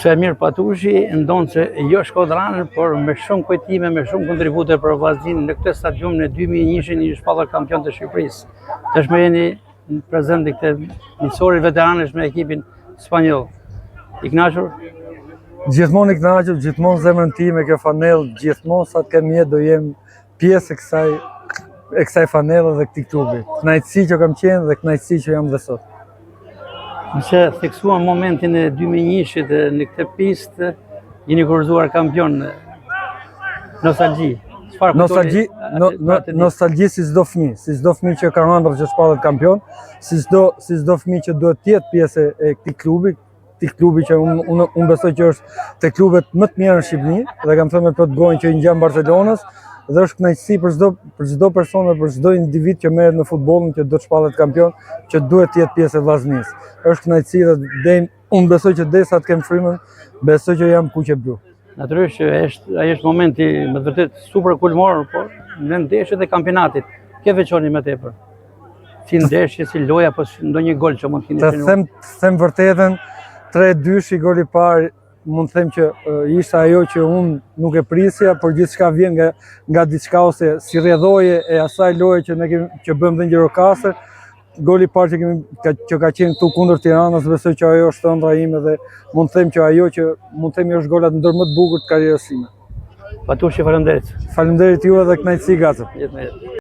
Semir Patushi ndonë se jo Shkodranën, por me shumë kujtime, me shumë kontribute për vllaznin në këtë stadium në 2001 një shpallur kampion të Shqipërisë. Tashmë jeni prezent në këtë miqësori veteranësh me ekipin spanjoll. I kënaqur? Gjithmonë i kënaqur, gjithmonë zemrën time kjo fanellë, gjithmonë sa të kem jetë do jem pjesë e kësaj fanellë dhe këtij klubi. Kënaqësi që kam qenë dhe kënaqësi që jam dhe sot. Nëse theksuam momentin e 2001-shit në këtë pistë, jeni kurorzuar kampion. Nostalgji. Nostalgji si çdo fëmijë që ka ëndër që shpallet kampion, si çdo fëmijë që duhet të jetë pjesë e këtij klubi që unë besoj që është te klubet më të mira në Shqipëri dhe kam thënë me plot gojën që i ngjan Barcelonës dhe është kënaqësi për çdo person dhe për çdo individ që merret në futbollin që do të shpallet kampion, që duhet të jetë pjesë e vllaznisë. Është kënaqësi dhe unë besoj që derisa të kem frymën, besoj që jam kuqe blu. Natyrisht ai është momenti me të vërtet super kulmor, por në ndeshjet e kampionatit, ke veçoni më tepër. Si ndeshje, si loja, apo ndonjë gol që mund të keni të them vërtetën, 3-2 goli i parë, mund të them që ishte ajo që unë nuk e prisja, por gjithçka vjen nga diçka ose si rrjedhoje e asaj loje që bëjmë dhe në Gjirokastër. Goli i parë që ka qenë këtu kundër Tiranës, besoj që ajo është ëndra ime dhe mund të them që ajo që mund të themi është golat ndër më të bukur të karrierës sime. Patushi, faleminderit. Faleminderit juve dhe kënaqësi gacëm.